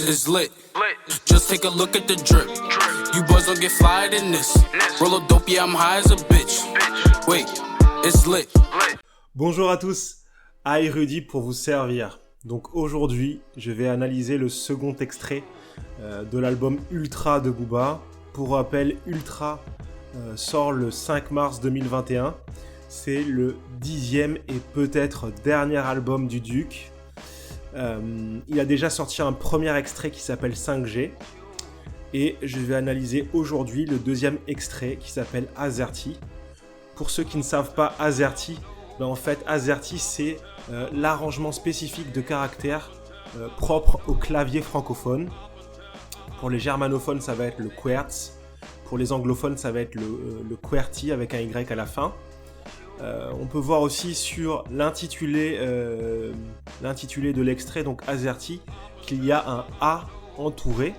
is lit. Just take a look at the drip. You boys don't get fired in this. Roll a dope, yeah, I'm high as a bitch. Wait, it's lit. Bonjour à tous, Rudy pour vous servir. Donc aujourd'hui, je vais analyser le second extrait de l'album Ultra de Booba. Pour rappel, Ultra sort le 5 mars 2021. C'est le 10e et peut-être dernier album du Duc. Il a déjà sorti un premier extrait qui s'appelle 5G. Et je vais analyser aujourd'hui le deuxième extrait qui s'appelle Azerty. Pour ceux qui ne savent pas Azerty, en fait Azerty c'est l'arrangement spécifique de caractères propre au clavier francophone. Pour les germanophones ça va être le QWERTZ. Pour les anglophones ça va être le QWERTY avec un Y à la fin. On peut voir aussi sur l'intitulé de l'extrait, donc Azerty, qu'il y a un A entouré.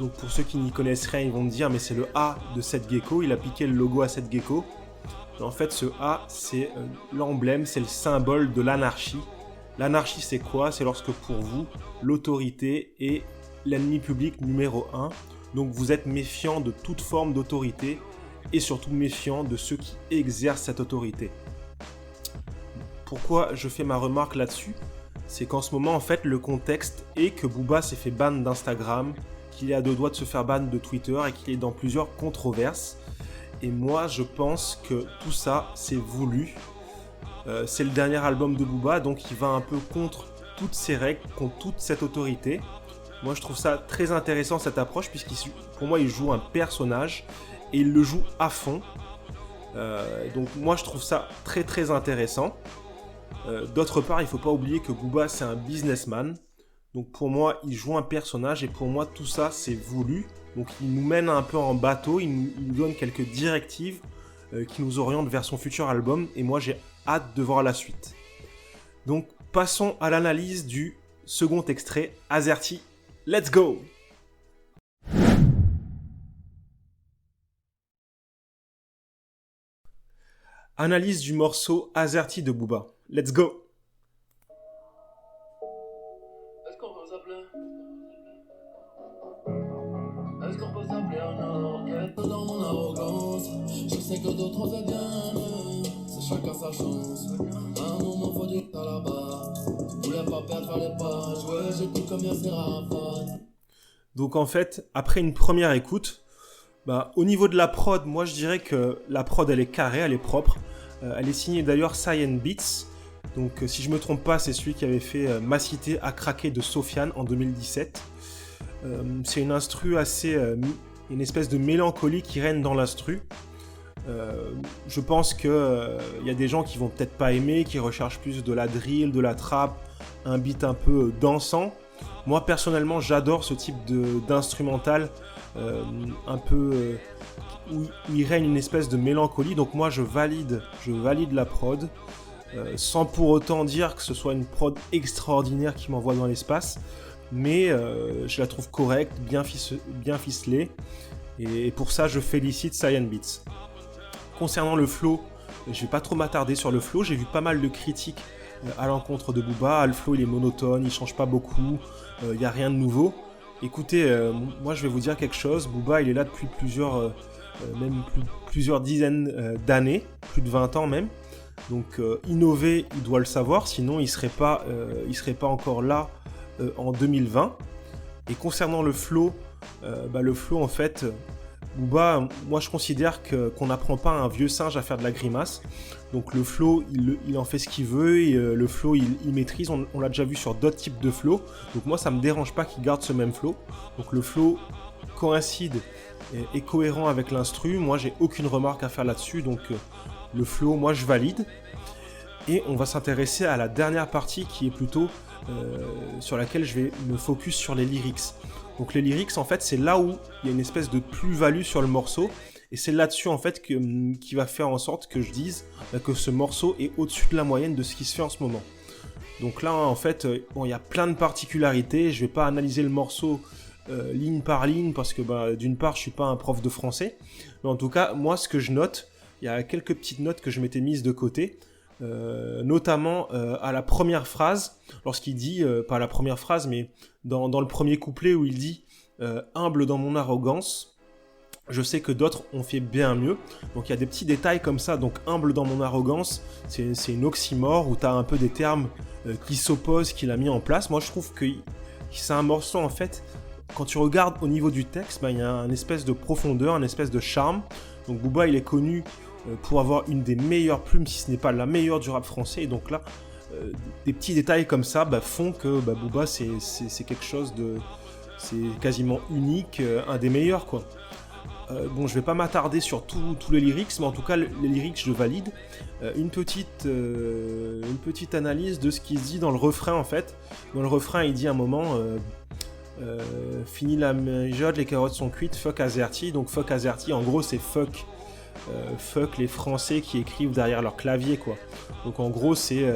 Donc pour ceux qui n'y connaissent rien, ils vont me dire mais c'est le A de Seth Gecko, il a piqué le logo à Seth Gecko. Mais en fait ce A c'est l'emblème, c'est le symbole de l'anarchie. L'anarchie c'est quoi ? C'est lorsque pour vous l'autorité est l'ennemi public numéro 1. Donc vous êtes méfiant de toute forme d'autorité et surtout méfiant de ceux qui exercent cette autorité. Pourquoi je fais ma remarque là-dessus ? C'est qu'en ce moment en fait le contexte est que Booba s'est fait ban d'Instagram, qu'il est à deux doigts de se faire ban de Twitter et qu'il est dans plusieurs controverses. Et moi, je pense que tout ça, c'est voulu. C'est le dernier album de Booba, donc il va un peu contre toutes ces règles, contre toute cette autorité. Moi, je trouve ça très intéressant, cette approche, pour moi, il joue un personnage et il le joue à fond. Donc moi, je trouve ça très, très intéressant. D'autre part, il ne faut pas oublier que Booba, c'est un businessman. Donc pour moi, il joue un personnage et pour moi, tout ça, c'est voulu. Donc il nous mène un peu en bateau, il nous donne quelques directives qui nous orientent vers son futur album. Et moi, j'ai hâte de voir la suite. Donc passons à l'analyse du second extrait, Azerty. Let's go! Analyse du morceau Azerty de Booba. Let's go! Dans mon arrogance, je sais que d'autres ont fait bien, c'est chacun sa chance. À un moment faut du temps là-bas, je voulais pas perdre les pages, ouais j'ai tout comme Yasser Arafat. Donc en fait, après une première écoute, au niveau de la prod, moi je dirais que la prod elle est carrée, elle est propre. Elle est signée d'ailleurs Cyan Beats. Donc si je me trompe pas, c'est celui qui avait fait Ma Cité a craqué de Sofiane en 2017. C'est une instru assez... une espèce de mélancolie qui règne dans l'instru. Je pense que y a des gens qui vont peut-être pas aimer, qui recherchent plus de la drill, de la trap, un beat un peu dansant. Moi personnellement j'adore ce type d'instrumental un peu où il règne une espèce de mélancolie. Donc moi je valide la prod sans pour autant dire que ce soit une prod extraordinaire qui m'envoie dans l'espace. Mais je la trouve correcte, bien ficelée, et pour ça je félicite Cyan Beats. Concernant le flow, je vais pas trop m'attarder sur le flow, j'ai vu pas mal de critiques à l'encontre de Booba. Le flow il est monotone, il change pas beaucoup, il y a rien de nouveau. Écoutez, moi je vais vous dire quelque chose, Booba il est là depuis plusieurs dizaines d'années, plus de 20 ans même. Donc innover, il doit le savoir, sinon il serait pas encore là en 2020. Et concernant le flow, le flow en fait, Booba, moi je considère qu'on n'apprend pas à un vieux singe à faire de la grimace. Donc le flow, il en fait ce qu'il veut et le flow il maîtrise. On l'a déjà vu sur d'autres types de flow. Donc moi ça me dérange pas qu'il garde ce même flow. Donc le flow coïncide et est cohérent avec l'instru. Moi j'ai aucune remarque à faire là-dessus. Donc le flow, moi je valide. Et on va s'intéresser à la dernière partie qui est plutôt sur laquelle je vais me focus sur les lyrics. Donc les lyrics en fait c'est là où il y a une espèce de plus-value sur le morceau et c'est là-dessus en fait qui va faire en sorte que je dise que ce morceau est au-dessus de la moyenne de ce qui se fait en ce moment. Donc là en fait il y a plein de particularités, je vais pas analyser le morceau ligne par ligne parce que d'une part je suis pas un prof de français, mais en tout cas moi ce que je note, il y a quelques petites notes que je m'étais mises de côté. notamment à la première phrase, lorsqu'il dit, pas la première phrase, mais dans le premier couplet où il dit « Humble dans mon arrogance », je sais que d'autres ont fait bien mieux. Donc il y a des petits détails comme ça. Donc humble dans mon arrogance, c'est une oxymore où tu as un peu des termes qui s'opposent, qu'il a mis en place. Moi je trouve que c'est un morceau en fait, quand tu regardes au niveau du texte, il y a une espèce de profondeur, une espèce de charme. Donc Booba il est connu pour avoir une des meilleures plumes, si ce n'est pas la meilleure du rap français. Et donc là, des petits détails comme ça font que Booba c'est quelque chose de... C'est quasiment unique, un des meilleurs quoi. Bon, je vais pas m'attarder sur tous les lyrics, mais en tout cas, les lyrics, je valide. Une petite analyse de ce qui se dit dans le refrain, en fait. Dans le refrain, il dit à un moment fini la méthode, les carottes sont cuites, fuck Azerty. Donc, fuck Azerty, en gros, c'est fuck les Français qui écrivent derrière leur clavier, quoi. Donc, en gros, c'est,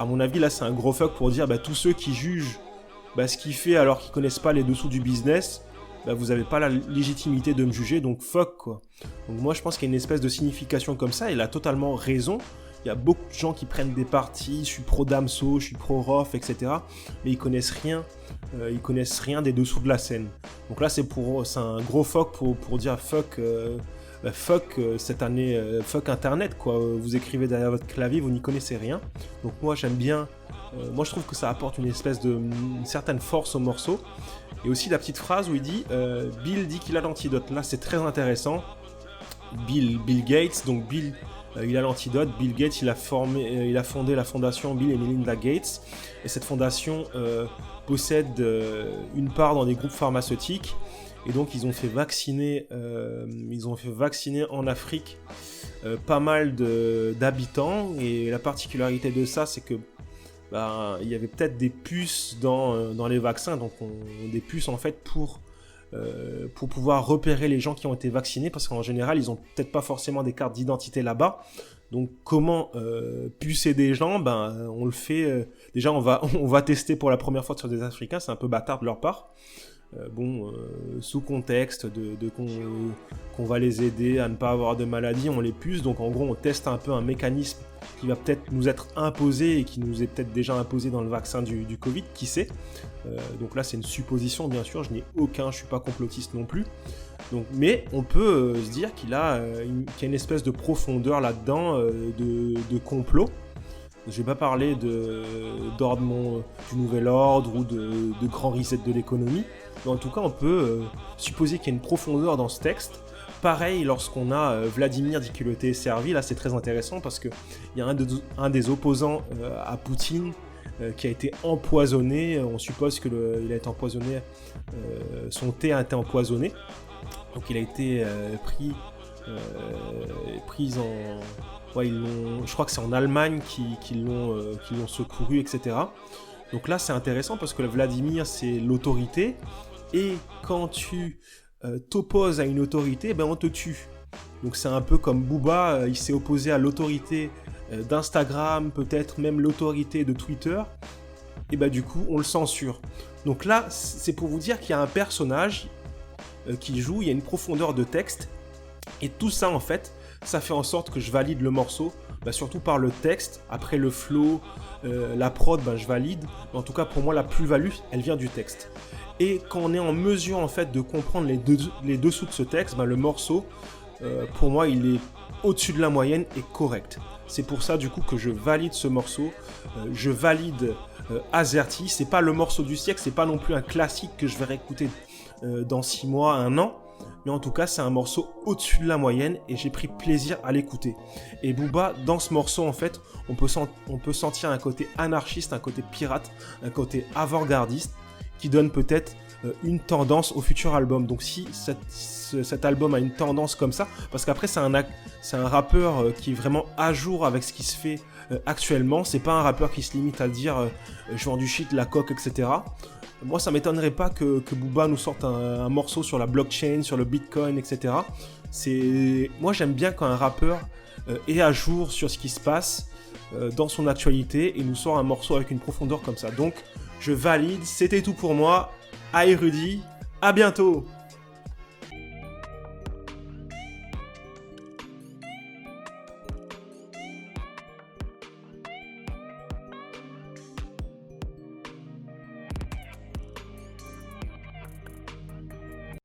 à mon avis, là, c'est un gros fuck pour dire tous ceux qui jugent ce qu'il fait alors qu'ils connaissent pas les dessous du business. Vous n'avez pas la légitimité de me juger, donc fuck quoi. Donc moi je pense qu'il y a une espèce de signification comme ça, et il a totalement raison. Il y a beaucoup de gens qui prennent des partis, je suis pro Damso, je suis pro Rof, etc. Mais ils connaissent rien des dessous de la scène. Donc là c'est un gros fuck pour dire fuck, cette année, fuck internet quoi. Vous écrivez derrière votre clavier, vous n'y connaissez rien. Donc moi j'aime bien, moi je trouve que ça apporte une certaine force au morceau. Et aussi la petite phrase où il dit Bill dit qu'il a l'antidote. Là c'est très intéressant. Bill Gates, donc Bill il a l'antidote. Bill Gates il a fondé la fondation Bill et Melinda Gates. Et cette fondation possède une part dans des groupes pharmaceutiques. Et donc ils ont fait vacciner en Afrique pas mal d'habitants. Et la particularité de ça c'est que il y avait peut-être des puces dans les vaccins, donc des puces en fait pour pouvoir repérer les gens qui ont été vaccinés, parce qu'en général ils ont peut-être pas forcément des cartes d'identité là-bas. Donc comment pucer des gens, on le fait déjà on va tester pour la première fois sur des Africains, c'est un peu bâtard de leur part. Sous contexte qu'on va les aider à ne pas avoir de maladie, on les puce, donc en gros on teste un peu un mécanisme qui va peut-être nous être imposé et qui nous est peut-être déjà imposé dans le vaccin du Covid, qui sait. Donc là c'est une supposition bien sûr, je suis pas complotiste non plus. Donc, mais on peut se dire qu'il y a une espèce de profondeur là-dedans, de complot. Je vais pas parler d'ordre du nouvel ordre ou de grand reset de l'économie, mais en tout cas on peut supposer qu'il y a une profondeur dans ce texte. Pareil, lorsqu'on a Vladimir dit que le thé est servi, là c'est très intéressant parce qu'il y a un des opposants à Poutine qui a été empoisonné. On suppose qu'il a été empoisonné, son thé a été empoisonné, donc il a été pris en... Ouais, je crois que c'est en Allemagne qu'ils l'ont secouru, etc. Donc là c'est intéressant parce que Vladimir c'est l'autorité, et quand tu t'opposes à une autorité, on te tue. Donc c'est un peu comme Booba, il s'est opposé à l'autorité d'Instagram, peut-être même l'autorité de Twitter, et du coup on le censure. Donc là c'est pour vous dire qu'il y a un personnage qui joue, il y a une profondeur de texte, et tout ça en fait, ça fait en sorte que je valide le morceau, surtout par le texte. Après le flow, la prod, je valide, mais en tout cas pour moi la plus-value elle vient du texte. Et quand on est en mesure en fait de comprendre les dessous de ce texte, le morceau, pour moi, il est au-dessus de la moyenne et correct. C'est pour ça du coup que je valide ce morceau. Je valide Azerty. C'est pas le morceau du siècle, c'est pas non plus un classique que je vais réécouter dans 6 mois, 1 an. Mais en tout cas, c'est un morceau au-dessus de la moyenne et j'ai pris plaisir à l'écouter. Et Booba, dans ce morceau, en fait, on peut sentir un côté anarchiste, un côté pirate, un côté avant-gardiste, qui donne peut-être une tendance au futur album. Donc si cet album a une tendance comme ça, parce qu'après c'est un rappeur qui est vraiment à jour avec ce qui se fait actuellement, c'est pas un rappeur qui se limite à dire je vends du shit, la coque, etc. Moi ça m'étonnerait pas que Booba nous sorte un morceau sur la blockchain, sur le bitcoin, etc. Moi j'aime bien quand un rappeur est à jour sur ce qui se passe dans son actualité et nous sort un morceau avec une profondeur comme ça. Donc je valide, c'était tout pour moi. Aïe Rudy, à bientôt!